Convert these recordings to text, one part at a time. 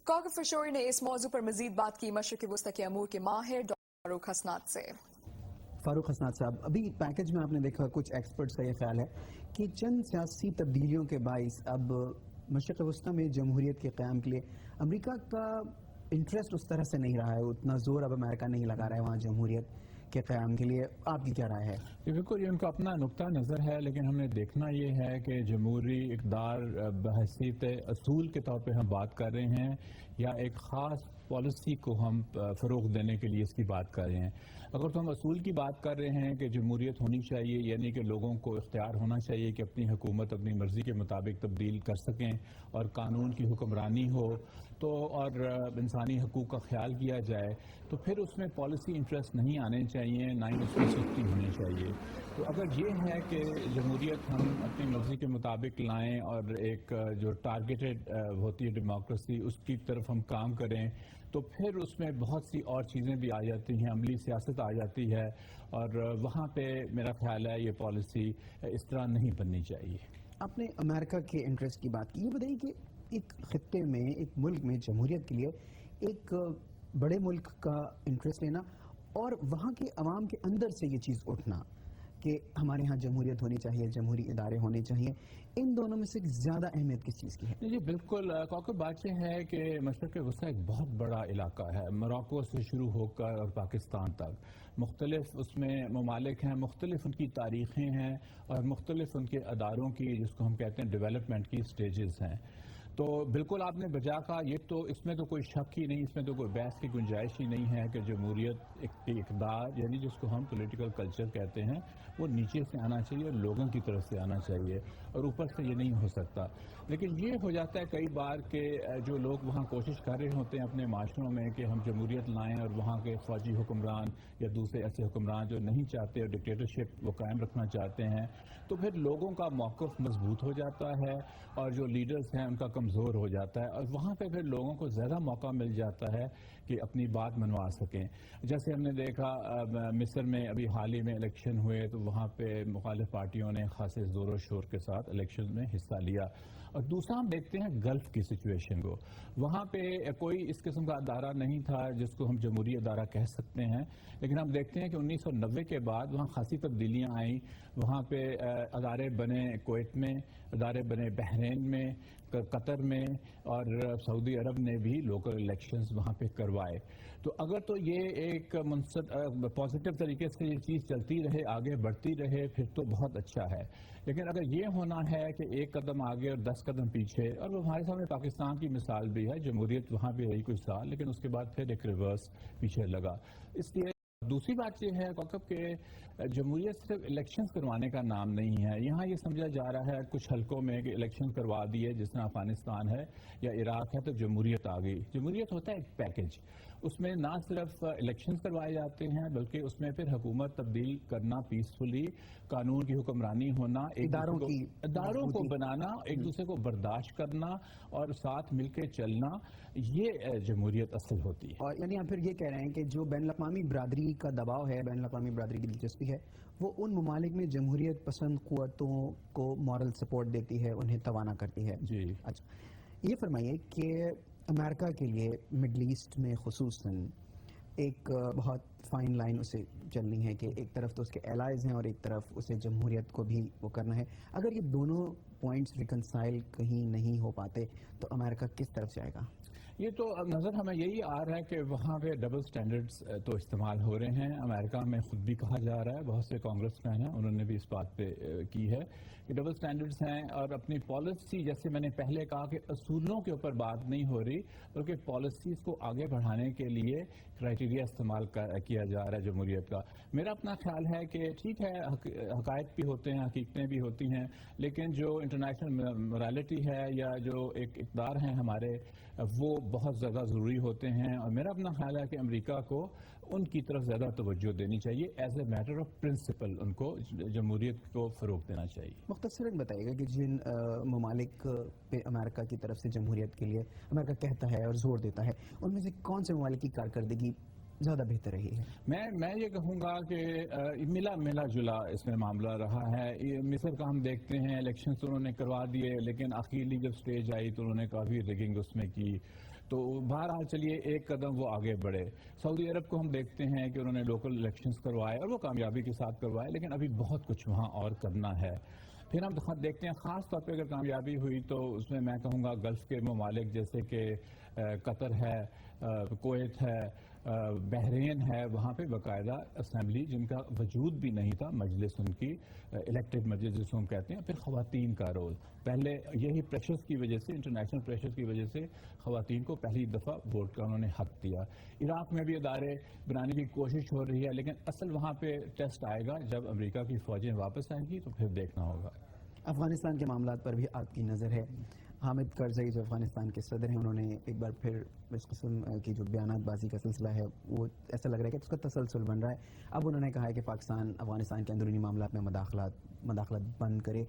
काकफ फशोरी ने इस मौजू पर मजीद बात की मशरक़ वस्ती के अमूर के माहिर फारूक हसनात से। फारूक हसनात साहब, अभी पैकेज में आपने देखा कुछ एक्सपर्ट्स का ये ख्याल है कि चंद सियासी तब्दीलियों के बाइस अब मशरक़ वस्ती में जमहूरियत के क़याम के लिए अमेरिका का इंटरेस्ट उस तरह से नहीं रहा है, उतना जोर अब अमेरिका नहीं लगा रहा है वहाँ जमहूरियत के क़याम के लिए। आपकी क्या राय है? बिल्कुल, ये उनका अपना नुक्ता नज़र है, लेकिन हमने देखना ये है कि जमहूरी इक़्तिदार बहसीत असूल के तौर पे हम बात कर रहे हैं या एक ख़ास पॉलिसी को हम फ़रोग़ देने के लिए इसकी बात कर रहे हैं। अगर तो हम असूल की बात कर रहे हैं कि जमहूरियत होनी चाहिए, यानी कि लोगों को इख्तियार होना चाहिए कि अपनी हुकूमत अपनी मर्ज़ी के मुताबिक तब्दील कर सकें और कानून की हुक्मरानी हो तो और इंसानी हकूक़ का ख्याल किया जाए, तो फिर उसमें पॉलिसी इंटरेस्ट नहीं आने चाहिए, ना ही उसमें सुस्ती होनी चाहिए। तो अगर ये है कि जमहूरियत हम अपनी मर्ज़ी के मुताबिक लाएं और एक जो टारगेटेड होती है डेमोक्रेसी उसकी तरफ हम काम करें, तो फिर उसमें बहुत सी और चीज़ें भी आ जाती हैं, अमली सियासत आ जाती है, और वहाँ पे मेरा ख्याल है ये पॉलिसी इस तरह नहीं बननी चाहिए। आपने अमेरिका के इंटरेस्ट की बात की, ये बताइए कि एक खित्ते में, एक मुल्क में जमहूरियत के लिए एक बड़े मुल्क का इंटरेस्ट लेना और वहाँ के अवाम के अंदर से ये चीज़ उठना कि हमारे यहाँ जमहूरियत होनी चाहिए, जमहूरी इदारे होने चाहिए, इन दोनों में से ज़्यादा अहमियत किस चीज़ की है? जी बिल्कुल, क्योंकि बात यह है कि मशरक़ वस्ती एक बहुत बड़ा इलाका है, मोरक्को से शुरू होकर और पाकिस्तान तक मुख्तलिफ उसमें ममालिक हैं, मुख्तलिफ उनकी तारीख़ें हैं और मुख्तलिफ उनके अदारों की, जिसको हम कहते हैं डेवलपमेंट की स्टेजेस हैं। तो बिल्कुल आपने बजा कहा, ये तो इसमें तो कोई शक ही नहीं, इसमें तो कोई बहस की गुंजाइश ही नहीं है कि जमहूरियत इक़्तिदार यानी जिसको हम पॉलिटिकल कल्चर कहते हैं वो नीचे से आना चाहिए और लोगों की तरफ से आना चाहिए, और ऊपर से ये नहीं हो सकता। लेकिन ये हो जाता है कई बार कि जो लोग वहाँ कोशिश कर रहे होते हैं अपने माशरों में कि हम जमहूरियत लाएँ और वहाँ के फ़ौजी हुक्मरान या दूसरे ऐसे हुक्मरान जो नहीं चाहते और डिक्टेटरशिप वो कायम रखना चाहते हैं, तो फिर लोगों का मौक़िफ़ मजबूत हो जाता है और जो लीडर्स हैं उनका कमज़ोर हो जाता है, और वहाँ पे फिर लोगों को ज़्यादा मौका मिल जाता है कि अपनी बात मनवा सकें। जैसे हमने देखा मिस्र में अभी हाल ही में इलेक्शन हुए, तो वहाँ पे मुखालिफ पार्टियों ने खासे ज़ोर और शोर के साथ इलेक्शन में हिस्सा लिया। और दूसरा हम देखते हैं गल्फ़ की सिचुएशन को, वहाँ पे कोई इस किस्म का अदारा नहीं था जिसको हम जमहूरी अदारा कह सकते हैं, लेकिन हम देखते हैं कि 1990 के बाद वहाँ खासी तब्दीलियाँ आईं, वहाँ पे अदारे बने कुवैत में, अदारे बने बहरीन में, कतर में, और सऊदी अरब ने भी लोकल इलेक्शंस वहाँ पे करवाए। तो अगर तो ये एक पॉजिटिव तरीके से ये चीज़ चलती रहे, आगे बढ़ती रहे, फिर तो बहुत अच्छा है। लेकिन अगर ये होना है कि एक कदम आगे और 10 कदम पीछे, और वो हमारे सामने पाकिस्तान की मिसाल भी है, जमहूरियत वहाँ भी रही कुछ साल, लेकिन उसके बाद फिर एक रिवर्स पीछे लगा। इसलिए दूसरी बात यह है कौकब के जमहूरियत सिर्फ इलेक्शंस करवाने का नाम नहीं है। यहाँ ये समझा जा रहा है कुछ हलकों में कि इलेक्शन करवा दिए, जिस तरह अफगानिस्तान है या इराक है, तो जमहूरियत आ गई। जमहूरियत होता है एक पैकेज, उसमें ना सिर्फ इलेक्शंस करवाए जाते हैं बल्कि उसमें फिर हुकूमत तब्दील करना पीसफुली, कानून की हुक्मरानी होना, इदारों को बनाना, एक दूसरे को बर्दाश्त करना और साथ मिलकर चलना, ये जमहूरियत असल होती है। और यानी आप फिर ये कह रहे हैं कि जो बैनुल-अक़वामी बरादरी का दबाव है, बैनुल-अक़वामी बरादरी की दिलचस्पी है, वो उन ममालिक में जमहूरियत पसंद क़ुव्वतों को मॉरल सपोर्ट देती है, उन्हें तवाना करती है। जी अच्छा, ये फरमाइए कि अमेरिका के लिए मिडल ईस्ट में खुसूसन एक बहुत फाइन लाइन उसे चलनी है कि एक तरफ तो उसके एलाइज हैं और एक तरफ उसे जमहूरियत को भी वो करना है। अगर ये दोनों पॉइंट्स रिकनसाइल कहीं नहीं हो पाते तो अमेरिका किस तरफ जाएगा? ये तो नज़र हमें यही आ रहा है कि वहाँ पे डबल स्टैंडर्ड्स तो इस्तेमाल हो रहे हैं। अमेरिका में खुद भी कहा जा रहा है, बहुत से कांग्रेसमैन हैं उन्होंने भी इस बात पे की है कि डबल स्टैंडर्ड्स हैं, और अपनी पॉलिसी, जैसे मैंने पहले कहा कि असूलों के ऊपर बात नहीं हो रही बल्कि पॉलिसीज़ को आगे बढ़ाने के लिए क्राइटेरिया इस्तेमाल किया जा रहा है जमहूरियत का। मेरा अपना ख्याल है कि ठीक है, हक़ाइक़ भी होते हैं, हकीकतें भी होती हैं, लेकिन जो इंटरनेशनल मोरालिटी है या जो एक इक़्तिदार हैं हमारे, वो बहुत ज़्यादा ज़रूरी होते हैं। और मेरा अपना ख्याल है कि अमेरिका को उनकी तरफ ज़्यादा तवज्जो देनी चाहिए, as a matter of principle उनको जमहूरियत को फ़रोग़ देना चाहिए। मुख्तसरन बताइएगा कि जिन ममालिक पे अमेरिका की तरफ से जमहूरियत के लिए अमेरिका कहता है और ज़ोर देता है, उनमें से कौन से ममालिक की कारकर्दगी ज़्यादा बेहतर रही है? मैं ये कहूँगा कि मिला जुला इसमें मामला रहा है। ये मिस्र का हम देखते हैं, इलेक्शन तो उन्होंने करवा दिए, लेकिन अखीरली जब स्टेज आई तो उन्होंने काफ़ी रिगिंग उसमें की। तो बहरहाल चलिए एक कदम वो आगे बढ़े। सऊदी अरब को हम देखते हैं कि उन्होंने लोकल इलेक्शंस करवाए और वो कामयाबी के साथ करवाए, लेकिन अभी बहुत कुछ वहाँ और करना है। फिर हम देखते हैं ख़ास तौर पे अगर कामयाबी हुई तो उसमें मैं कहूँगा गल्फ़ के ममालिक जैसे कि कतर है, कुवैत है, बहरीन है, वहाँ पे बाकायदा असेंबली जिनका वजूद भी नहीं था, मजलिस उनकी इलेक्टेड मजलिस जिसको हम कहते हैं। फिर ख़वातीन का रोल, पहले यही प्रेशर्स की वजह से, इंटरनेशनल प्रेशर्स की वजह से ख़वातीन को पहली दफ़ा वोट का उन्होंने हक दिया। इराक़ में भी इदारे बनाने की कोशिश हो रही है, लेकिन असल वहाँ पे टेस्ट आएगा जब अमेरिका की फ़ौजें वापस आएंगी तो फिर देखना होगा। अफ़गानिस्तान के मामलात पर भी आपकी नज़र है। हामिद करज़ई जो अफ़गानिस्तान के सदर हैं, उन्होंने एक बार फिर इस किस्म की जो बयानबाजी का सिलसिला है वो ऐसा लग रहा है कि उसका तसलसल बन रहा है। अब उन्होंने कहा है कि पाकिस्तान अफ़गानिस्तान के अंदरूनी मामलात में मदाखलत बंद करे।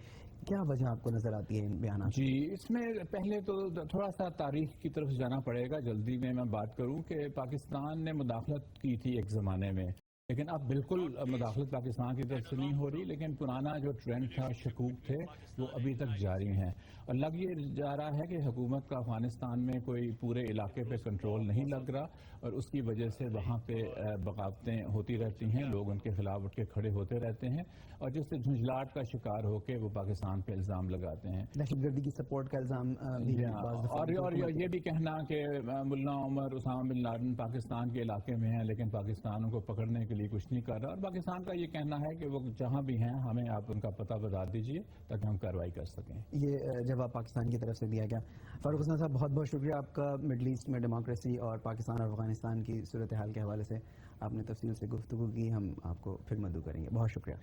क्या वजह आपको नज़र आती है इन बयानात? जी, इसमें पहले तो थोड़ा सा तारीख की तरफ जाना पड़ेगा। जल्दी में मैं बात करूं कि पाकिस्तान ने मुदाखलत की थी एक ज़माने में, लेकिन अब बिल्कुल मुदाखलत पाकिस्तान की तरफ से नहीं हो रही, लेकिन पुराना जो ट्रेंड था, शकूक थे, वो अभी तक जारी हैं। और लग ये जा रहा है कि हुकूमत का अफगानिस्तान में कोई पूरे इलाके पे कंट्रोल नहीं लग रहा और उसकी वजह से वहाँ पे बगावतें होती रहती हैं, लोग उनके खिलाफ उठ के खड़े होते रहते हैं और जिससे झुंझलाहट का शिकार होकर वो पाकिस्तान पे इल्ज़ाम लगाते हैं, दहशतगर्दी की सपोर्ट का इल्ज़ाम भी और ये भी कहना कि मुल्ला उमर, उसामा बिन लादेन पाकिस्तान के इलाके में हैं, लेकिन पाकिस्तान उनको पकड़ने के लिए कुछ नहीं कर रहा। और पाकिस्तान का ये कहना है कि वो जहाँ भी हैं हमें आप उनका पता बता दीजिए ताकि हम कार्रवाई कर सकें। ये जवाब पाकिस्तान की तरफ से दिया गया। फारूक हसन साहब, बहुत बहुत शुक्रिया आपका। मिडल ईस्ट में डेमोक्रेसी और पाकिस्तान और अफगानिस्तान की सूरत हाल के हवाले से आपने तफसील से गुफ्तगू की। हम आपको फिर मदद करेंगे। बहुत शुक्रिया।